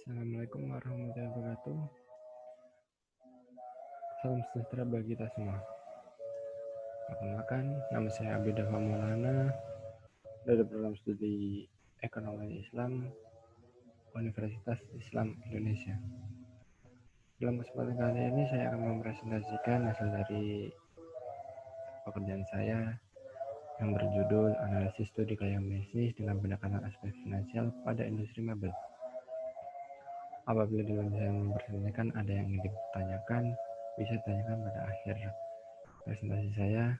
Assalamualaikum warahmatullahi wabarakatuh. Salam sejahtera bagi kita semua. Perkenalkan, nama saya Abida Maulana dari program studi Ekonomi Islam Universitas Islam Indonesia. Dalam kesempatan kali ini saya akan mempresentasikan hasil dari pekerjaan saya yang berjudul Analisis Studi Gaya Bisnis dengan Pendekatan Aspek Finansial pada Industri Mebel. Apabila dalam saya mempresentasikan ada yang ingin ditanyakan, bisa ditanyakan pada akhir presentasi saya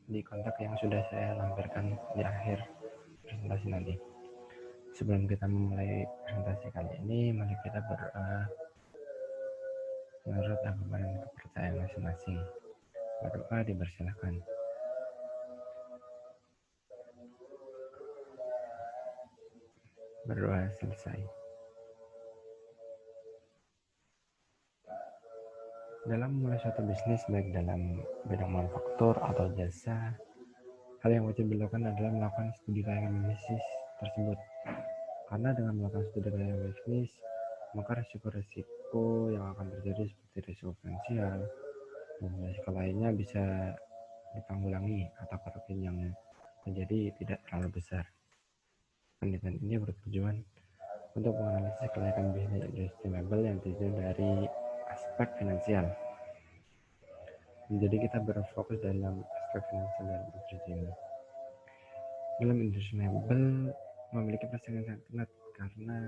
di kontak yang sudah saya lampirkan di akhir presentasi nanti. Sebelum kita memulai presentasi kali ini, mari kita berdoa menurut agama dan kepercayaan masing-masing. Berdoa dipersilakan. Berdoa selesai. Dalam memulai suatu bisnis, baik dalam bidang manufaktur atau jasa, hal yang wajib dilakukan adalah melakukan studi keuangan bisnis tersebut. Karena dengan melakukan studi keuangan bisnis, maka risiko-risiko yang akan terjadi seperti risiko finansial dan risiko lainnya bisa ditanggulangi atau kerugian yang terjadi tidak terlalu besar. Penelitian ini bertujuan untuk menganalisis kelayakan bisnis industri mebel yang terdiri dari aspek finansial. Jadi kita berfokus dalam aspek finansial dalam industri ini. Dalam industri mebel memiliki persaingan yang sangat ketat karena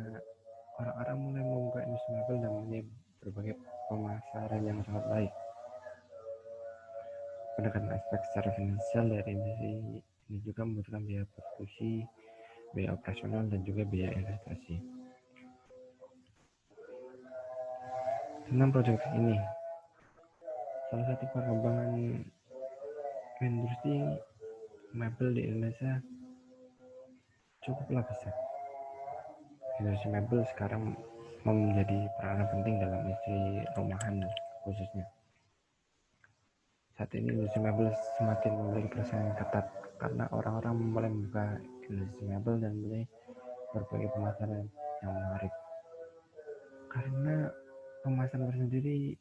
orang-orang mulai membuka industri mebel dan mempunyai berbagai pemasaran yang sangat baik. Pendekatan aspek secara finansial dari industri ini juga membutuhkan biaya produksi, biaya operasional, dan juga biaya investasi. Tentang proyek ini, salah satu pengembangan industri mebel di Indonesia cukuplah besar. Industri mebel sekarang menjadi peranan penting dalam industri rumahan khususnya. Saat ini industri mebel semakin memiliki persaingan ketat karena orang-orang mulai membuka industri mebel dan mulai berbagai pemasaran yang menarik. Karena pemasaran tersendiri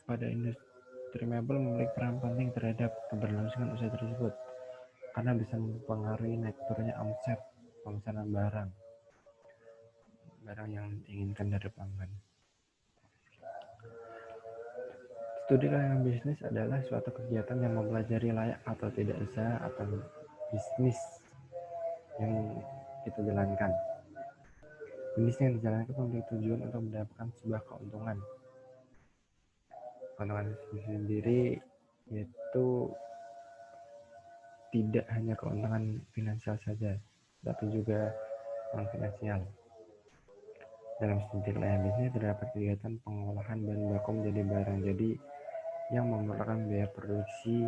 pada industri mebel memiliki peran penting terhadap keberlangsungan usaha tersebut karena bisa mempengaruhi naik turunnya omset pemesanan barang yang diinginkan dari pelanggan. Studi keuangan bisnis adalah suatu kegiatan yang mempelajari layak atau tidak usaha atau bisnis yang kita jalankan. Bisnis yang dijalankan memiliki tujuan untuk mendapatkan sebuah keuntungan. Keuntungan itu sendiri yaitu tidak hanya keuntungan finansial saja, tapi juga non-finansial. Dalam studi keuangan bisnis terdapat kegiatan pengolahan bahan baku menjadi barang jadi yang memerlukan biaya produksi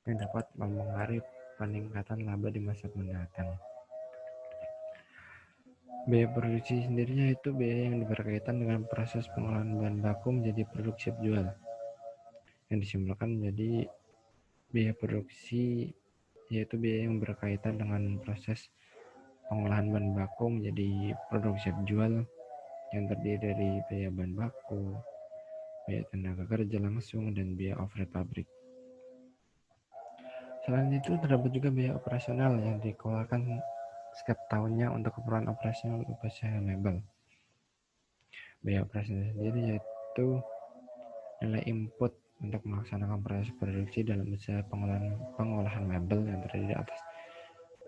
yang dapat mempengaruhi peningkatan laba di masa mendatang. Biaya produksi sendirinya itu biaya yang berkaitan dengan proses pengolahan bahan baku menjadi produk siap jual yang disimpulkan menjadi biaya produksi, yaitu biaya yang berkaitan dengan proses pengolahan bahan baku menjadi produk siap jual yang terdiri dari biaya bahan baku, biaya tenaga kerja langsung, dan biaya overhead pabrik. Selain itu terdapat juga biaya operasional yang dikeluarkan setiap tahunnya untuk keperluan operasional usaha mebel. Biaya operasional sendiri yaitu nilai input untuk melaksanakan proses produksi dalam usaha pengolahan mebel yang terdiri atas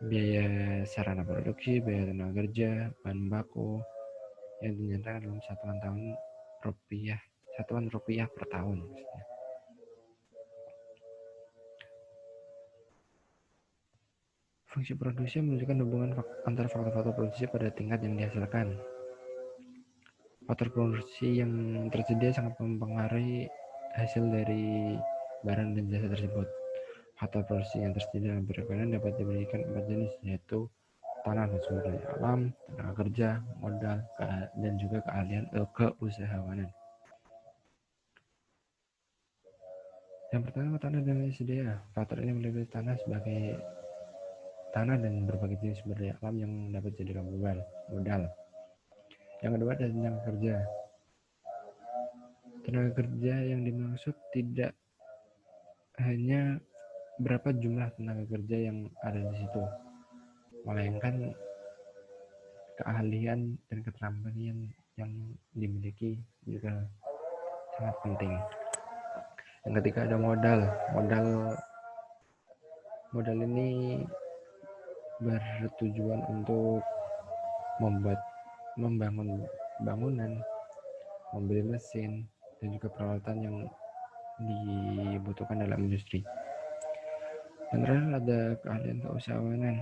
biaya sarana produksi, biaya tenaga kerja, bahan baku yang dinyatakan dalam satuan rupiah per tahun. Fungsi produksi menunjukkan hubungan antara faktor-faktor produksi pada tingkat yang dihasilkan. Faktor produksi yang tersedia sangat mempengaruhi hasil dari barang dan jasa tersebut. Faktor produksi yang tersedia dalam perekonomian dapat diberikan 4 jenis, yaitu tanah dan sumber daya alam, tenaga kerja, modal, dan juga keahlian keusahawanan. Yang pertama, tanah dan sedia. Faktor ini meliputi tanah dan berbagai jenis sumber daya alam yang dapat dijadikan modal. Yang kedua ada tenaga kerja. Tenaga kerja yang dimaksud tidak hanya berapa jumlah tenaga kerja yang ada di situ, melainkan keahlian dan keterampilan yang dimiliki juga sangat penting. Yang ketiga ada modal. Modal ini bertujuan untuk membangun bangunan, membeli mesin, dan juga peralatan yang dibutuhkan dalam industri. Yang terakhir ada keahlian keusahawanan.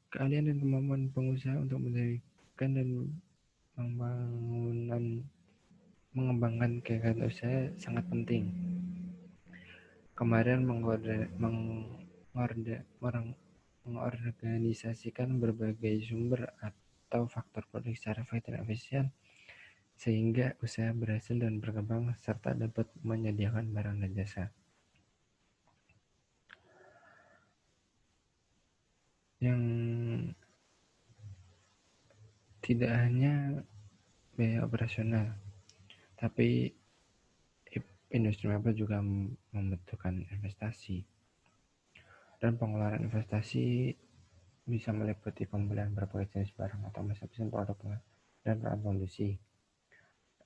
Keahlian dan kemampuan pengusaha untuk mendirikan dan mengembangkan kegiatan usaha sangat penting. Kemarin mengorganisasikan berbagai sumber atau faktor produksi secara efektif dan efisien sehingga usaha berhasil dan berkembang serta dapat menyediakan barang dan jasa. Yang tidak hanya biaya operasional, tapi industri mebel juga membutuhkan investasi. Dan pengeluaran investasi bisa meliputi pembelian berbagai jenis barang atau mesin produk dan peralatan produksi.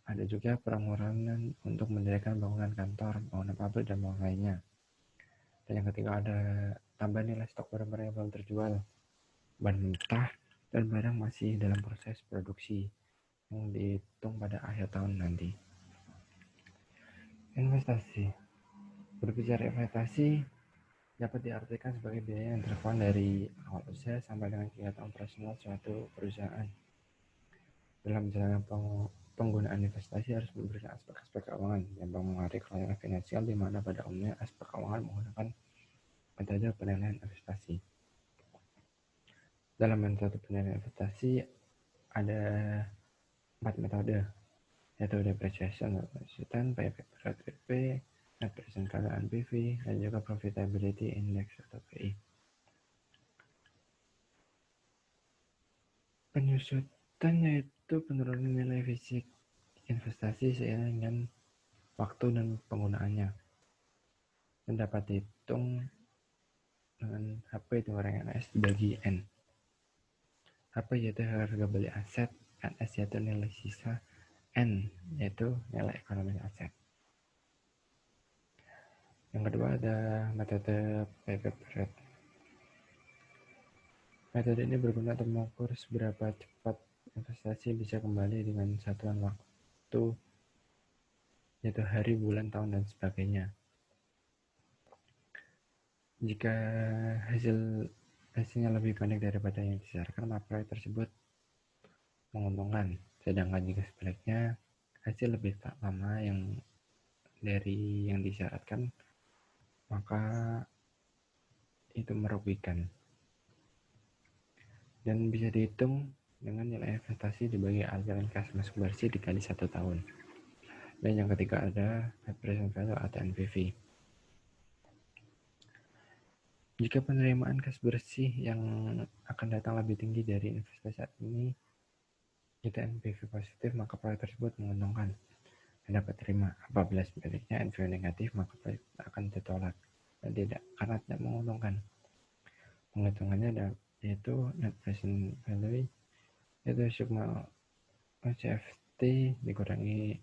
Ada juga pengeluaran untuk mendirikan bangunan kantor, bangunan pabrik, dan bangunan lainnya. Dan yang ketiga ada tambahan nilai stok barang-barang yang belum terjual, bahan mentah, dan barang masih dalam proses produksi yang dihitung pada akhir tahun nanti. Investasi. Berbicara investasi dapat diartikan sebagai biaya yang terkeluar dari awal usaha sampai dengan kegiatan operasional suatu perusahaan. Dalam menjalankan penggunaan investasi harus memberikan aspek-aspek keuangan yang mempengaruhi kelanjutan finansial, di mana pada umumnya aspek keuangan menggunakan metode penilaian investasi. Dalam metode penilaian investasi ada 4 metode, yaitu depreciation, payback period, net present value NPV, dan juga profitability index atau PI. Penyusutan yaitu penurunan nilai fisik investasi seiring dengan waktu dan penggunaannya, dan dapat dihitung dengan HP dikurangi NS dibagi N. HP yaitu harga beli aset, NS yaitu nilai sisa, N yaitu nilai ekonomi aset. Yang kedua ada metode payback period. Metode ini berguna untuk mengukur seberapa cepat investasi bisa kembali dengan satuan waktu, yaitu hari, bulan, tahun, dan sebagainya. Jika hasilnya lebih banyak daripada yang disyaratkan, maka proyek tersebut menguntungkan. Sedangkan jika sebaliknya, hasil lebih lama dari yang disyaratkan, maka itu merugikan. Dan bisa dihitung dengan nilai investasi dibagi aliran kas masuk bersih dikali 1 tahun. Dan yang ketiga ada net present value atau NPV. Jika penerimaan kas bersih yang akan datang lebih tinggi dari investasi saat ini, jika NPV positif, maka proyek tersebut menguntungkan dan dapat terima. Apabila sebaliknya NPV negatif, maka proyek akan ditolak dan karena tidak menguntungkan. Penghitungannya yaitu net present value, yaitu sigma CFT dikurangi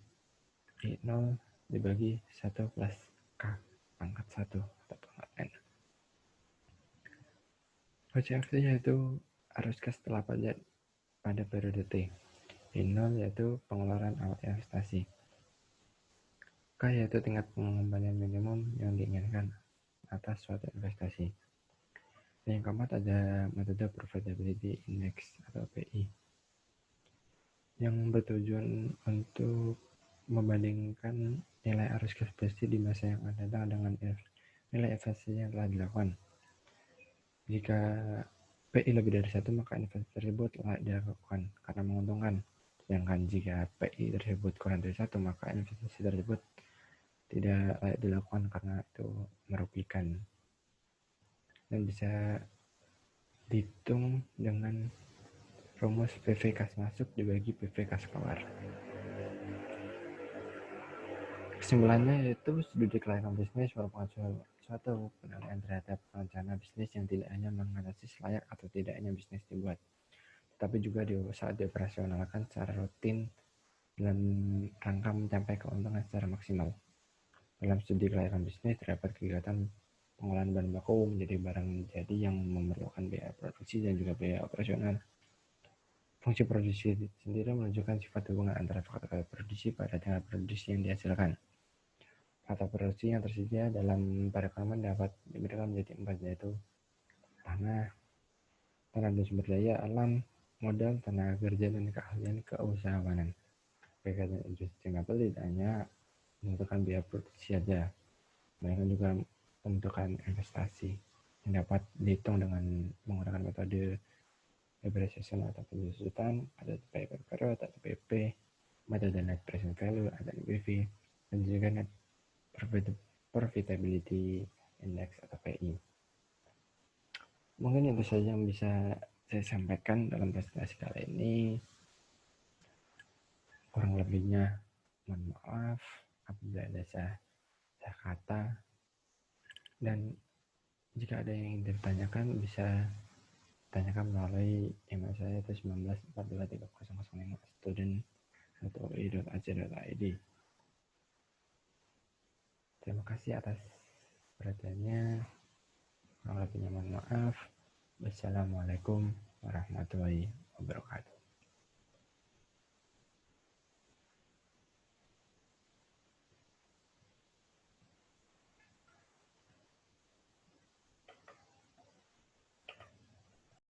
I0 dibagi 1 plus K pangkat 1 atau pangkat N. CFT yaitu arus kas setelah pajak pada periode T. I0 yaitu pengeluaran awal investasi. K yaitu tingkat pengembalian minimum yang diinginkan atas suatu investasi. Dan yang keempat ada metode profitability index atau PI yang bertujuan untuk membandingkan nilai arus kas bersih di masa yang akan datang dengan nilai investasi yang telah dilakukan. Jika PI lebih dari 1, maka investasi tersebut layak dilakukan karena menguntungkan. Sedangkan jika PI tersebut kurang dari 1, maka investasi tersebut tidak layak dilakukan karena itu merugikan. Dan bisa dihitung dengan Rumus PV kas masuk dibagi PV kas keluar. Kesimpulannya yaitu studi kelayakan bisnis merupakan suatu penilaian terhadap rencana bisnis yang tidak hanya menganalisis layak atau tidaknya bisnis dibuat, tapi juga saat dioperasionalkan secara rutin dalam rangka mencapai keuntungan secara maksimal. Dalam studi kelayakan bisnis terdapat kegiatan pengolahan bahan baku menjadi barang jadi yang memerlukan biaya produksi dan juga biaya operasional. Fungsi produksi sendiri menunjukkan sifat hubungan antara faktor produksi pada tingkat produksi yang dihasilkan. Faktor produksi yang tersedia dalam perekonomian dapat dibedakan menjadi 4, yaitu tanah dan sumber daya alam, modal, tenaga kerja, dan keahlian keusahawanan. Kegiatan industri mebel tidak hanya menentukan biaya produksi saja, melainkan juga pembentukan investasi yang dapat dihitung dengan menggunakan metode depreciation atau penyusutan, ada TPP period atau TPP, metode net present value atau NPV, dan juga net profitability index atau PI. Mungkin itu saja yang bisa saya sampaikan dalam presentasi kali ini. Kurang lebihnya mohon maaf apabila ada salah kata, dan jika ada yang ingin ditanyakan bisa tanyakan melalui email saya itu 19423005student@ui.ac.id. Terima kasih atas perhatiannya. Kurang lebihnya mohon maaf. Wassalamualaikum warahmatullahi wabarakatuh.